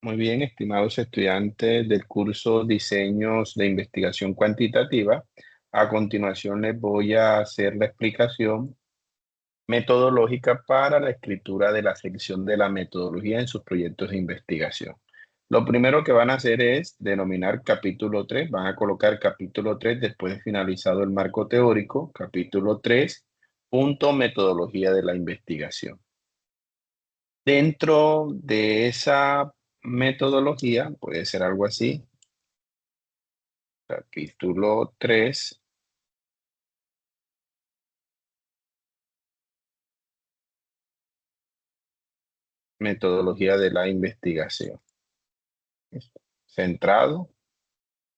Muy bien, estimados estudiantes del curso Diseños de Investigación Cuantitativa. A continuación les voy a hacer la explicación metodológica para la escritura de la sección de la metodología en sus proyectos de investigación. Lo primero que van a hacer es denominar capítulo 3. Van a colocar capítulo 3 después de finalizado el marco teórico, capítulo 3, punto metodología de la investigación. Dentro de esa metodología, puede ser algo así, capítulo 3, metodología de la investigación. Centrado,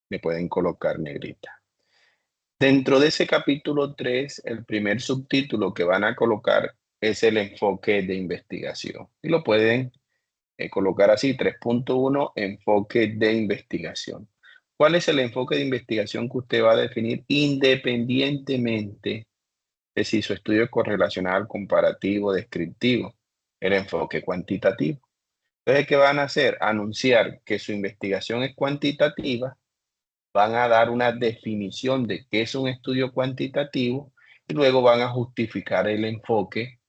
le pueden colocar negrita. Dentro de ese capítulo 3, el primer subtítulo que van a colocar es el enfoque de investigación. Y lo pueden colocar así, 3.1, enfoque de investigación. ¿Cuál es el enfoque de investigación que usted va a definir independientemente de si su estudio es correlacional, comparativo, descriptivo? El enfoque cuantitativo. Entonces, ¿qué van a hacer? Anunciar que su investigación es cuantitativa, van a dar una definición de qué es un estudio cuantitativo y luego van a justificar el enfoque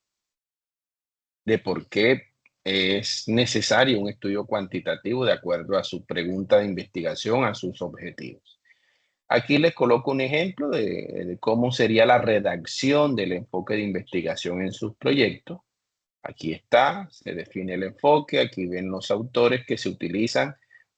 de por qué es necesario un estudio cuantitativo de acuerdo a su pregunta de investigación, a sus objetivos. Aquí les coloco un ejemplo de cómo sería la redacción del enfoque de investigación en sus proyectos. Aquí está, se define el enfoque, aquí ven los autores que se utilizan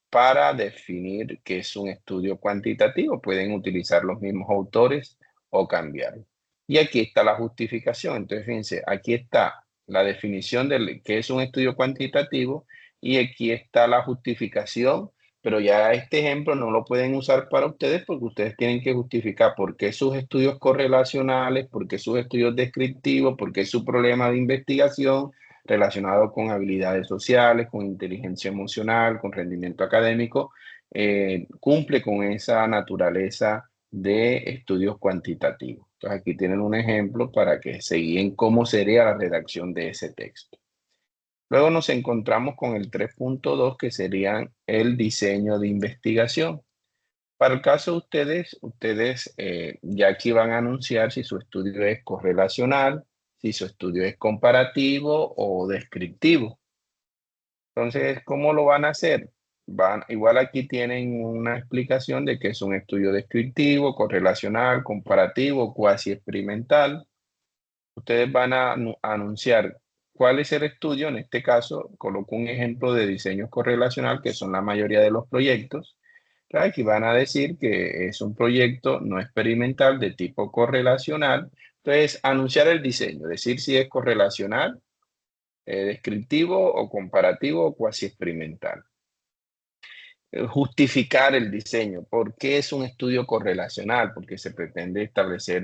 para definir qué es un estudio cuantitativo. Pueden utilizar los mismos autores o cambiarlo. Y aquí está la justificación. Entonces, fíjense, aquí está la definición de qué es un estudio cuantitativo y aquí está la justificación, pero ya este ejemplo no lo pueden usar para ustedes porque ustedes tienen que justificar por qué sus estudios correlacionales, por qué sus estudios descriptivos, por qué su problema de investigación relacionado con habilidades sociales, con inteligencia emocional, con rendimiento académico, cumple con esa naturaleza de estudios cuantitativos. Entonces aquí tienen un ejemplo para que se guíen cómo sería la redacción de ese texto. Luego nos encontramos con el 3.2 que sería el diseño de investigación. Para el caso de ustedes ya aquí van a anunciar si su estudio es correlacional, si su estudio es comparativo o descriptivo. Entonces, ¿cómo lo van a hacer? Igual aquí tienen una explicación de que es un estudio descriptivo, correlacional, comparativo, cuasi experimental. Ustedes van a anunciar cuál es el estudio. En este caso, coloco un ejemplo de diseño correlacional, que son la mayoría de los proyectos. Aquí van a decir que es un proyecto no experimental de tipo correlacional. Entonces, anunciar el diseño, decir si es correlacional, descriptivo o comparativo o cuasi experimental. Justificar el diseño. ¿Por qué es un estudio correlacional? Porque se pretende establecer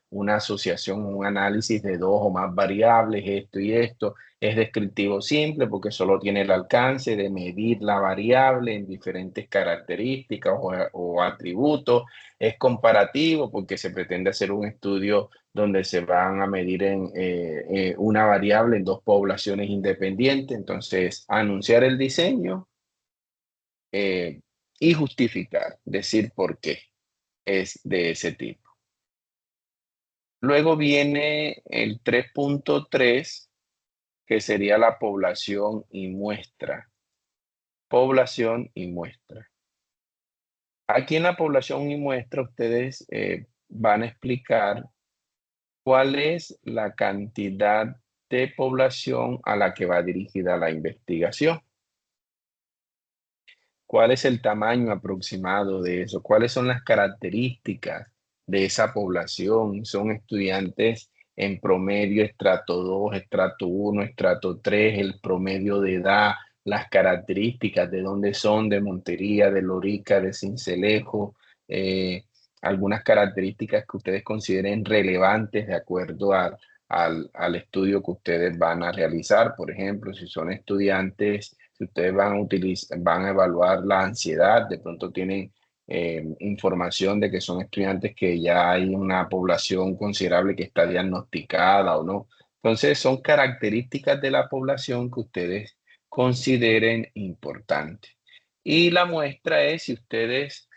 una asociación, un análisis de dos o más variables, esto y esto. Es descriptivo simple porque solo tiene el alcance de medir la variable en diferentes características o atributos. Es comparativo porque se pretende hacer un estudio donde se van a medir una variable en dos poblaciones independientes. Entonces, anunciar el diseño eh, y justificar, decir por qué es de ese tipo. Luego viene el 3.3, que sería la población y muestra. Población y muestra. Aquí en la población y muestra ustedes van a explicar cuál es la cantidad de población a la que va dirigida la investigación. ¿Cuál es el tamaño aproximado de eso? ¿Cuáles son las características de esa población? ¿Son estudiantes en promedio estrato 2, estrato 1, estrato 3, el promedio de edad, las características de dónde son, de Montería, de Lorica, de Sincelejo, eh, algunas características que ustedes consideren relevantes de acuerdo al estudio que ustedes van a realizar? Por ejemplo, si son estudiantes, si ustedes van a evaluar la ansiedad, de pronto tienen información de que son estudiantes que ya hay una población considerable que está diagnosticada o no. Entonces, son características de la población que ustedes consideren importante. Y la muestra es si ustedes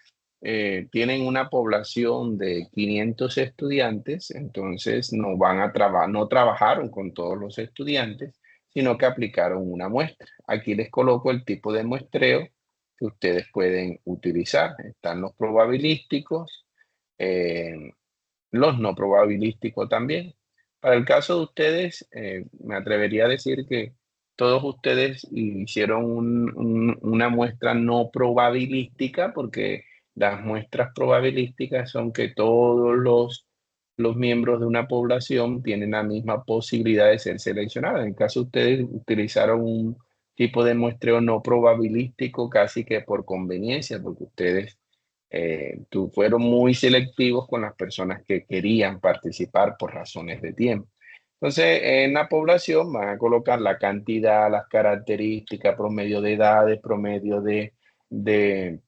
tienen una población de 500 estudiantes, entonces no van a no trabajaron con todos los estudiantes, sino que aplicaron una muestra. Aquí les coloco el tipo de muestreo que ustedes pueden utilizar. Están los probabilísticos, los no probabilísticos también. Para el caso de ustedes, me atrevería a decir que todos ustedes hicieron una muestra no probabilística, porque las muestras probabilísticas son que todos los miembros de una población tienen la misma posibilidad de ser seleccionados. En el caso de ustedes utilizaron un tipo de muestreo no probabilístico casi que por conveniencia, porque ustedes fueron muy selectivos con las personas que querían participar por razones de tiempo. Entonces, en la población van a colocar la cantidad, las características, promedio de edades, promedio de, de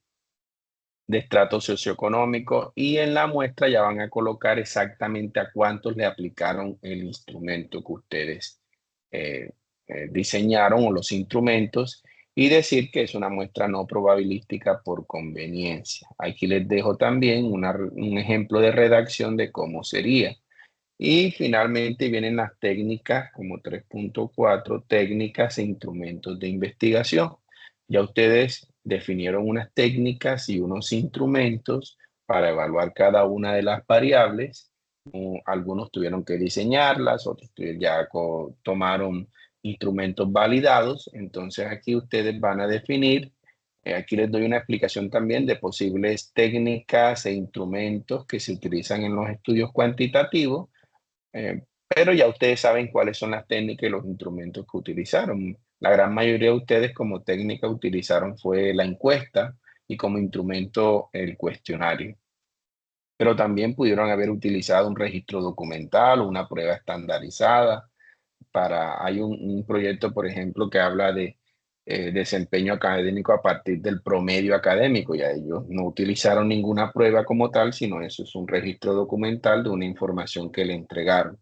estrato socioeconómico, y en la muestra ya van a colocar exactamente a cuántos le aplicaron el instrumento que ustedes eh, diseñaron o los instrumentos, y decir que es una muestra no probabilística por conveniencia. Aquí les dejo también un ejemplo de redacción de cómo sería. Y finalmente vienen las técnicas como 3.4, técnicas e instrumentos de investigación. Ya ustedes definieron unas técnicas y unos instrumentos para evaluar cada una de las variables. Algunos tuvieron que diseñarlas, otros ya tomaron instrumentos validados. Entonces aquí ustedes van a definir, aquí les doy una explicación también de posibles técnicas e instrumentos que se utilizan en los estudios cuantitativos, pero ya ustedes saben cuáles son las técnicas y los instrumentos que utilizaron. La gran mayoría de ustedes como técnica utilizaron fue la encuesta y como instrumento el cuestionario. Pero también pudieron haber utilizado un registro documental o una prueba estandarizada. Hay un proyecto, por ejemplo, que habla de desempeño académico a partir del promedio académico. Ya ellos no utilizaron ninguna prueba como tal, sino eso es un registro documental de una información que le entregaron.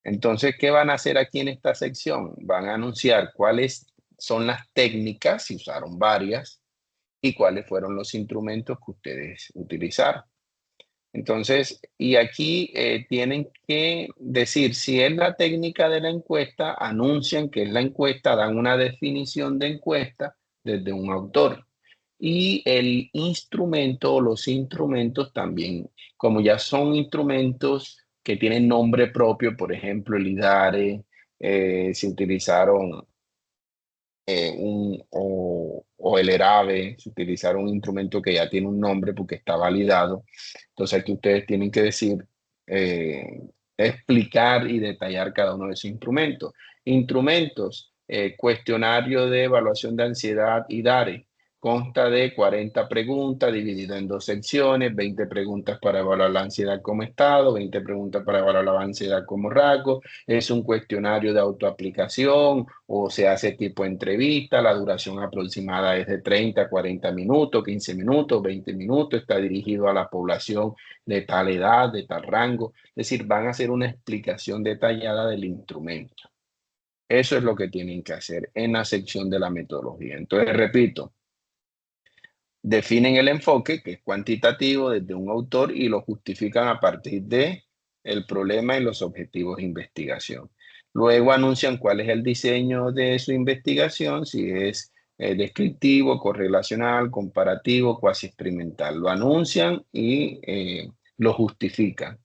Entonces, ¿qué van a hacer aquí en esta sección? Van a anunciar cuáles son las técnicas, si usaron varias, y cuáles fueron los instrumentos que ustedes utilizaron. Entonces, y aquí tienen que decir si es la técnica de la encuesta, anuncian que es la encuesta, dan una definición de encuesta desde un autor. Y el instrumento o los instrumentos también, como ya son instrumentos que tienen nombre propio, por ejemplo, el IDARE, se utilizaron o el ERAVE, se utilizaron un instrumento que ya tiene un nombre porque está validado. Entonces aquí ustedes tienen que decir, explicar y detallar cada uno de esos instrumentos. Instrumentos, cuestionario de evaluación de ansiedad IDARE. Consta de 40 preguntas dividido en dos secciones, 20 preguntas para evaluar la ansiedad como estado, 20 preguntas para evaluar la ansiedad como rasgo. Es un cuestionario de autoaplicación o se hace tipo entrevista. La duración aproximada es de 30 a 40 minutos, 15 minutos, 20 minutos. Está dirigido a la población de tal edad, de tal rango. Es decir, van a hacer una explicación detallada del instrumento. Eso es lo que tienen que hacer en la sección de la metodología. Entonces, repito, definen el enfoque, que es cuantitativo, desde un autor, y lo justifican a partir de el problema y los objetivos de investigación. Luego anuncian cuál es el diseño de su investigación, si es descriptivo, correlacional, comparativo, cuasi experimental. Lo anuncian y lo justifican.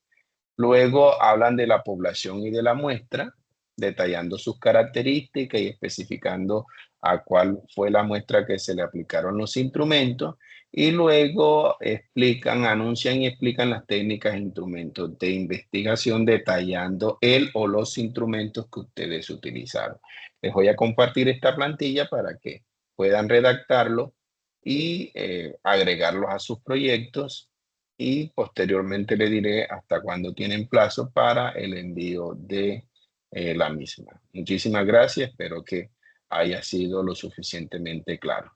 Luego hablan de la población y de la muestra, detallando sus características y especificando a cuál fue la muestra que se le aplicaron los instrumentos. Y luego explican, anuncian y explican las técnicas e instrumentos de investigación, detallando el o los instrumentos que ustedes utilizaron. Les voy a compartir esta plantilla para que puedan redactarlo y agregarlos a sus proyectos, y posteriormente le diré hasta cuándo tienen plazo para el envío de la misma. Muchísimas gracias, espero que haya sido lo suficientemente claro.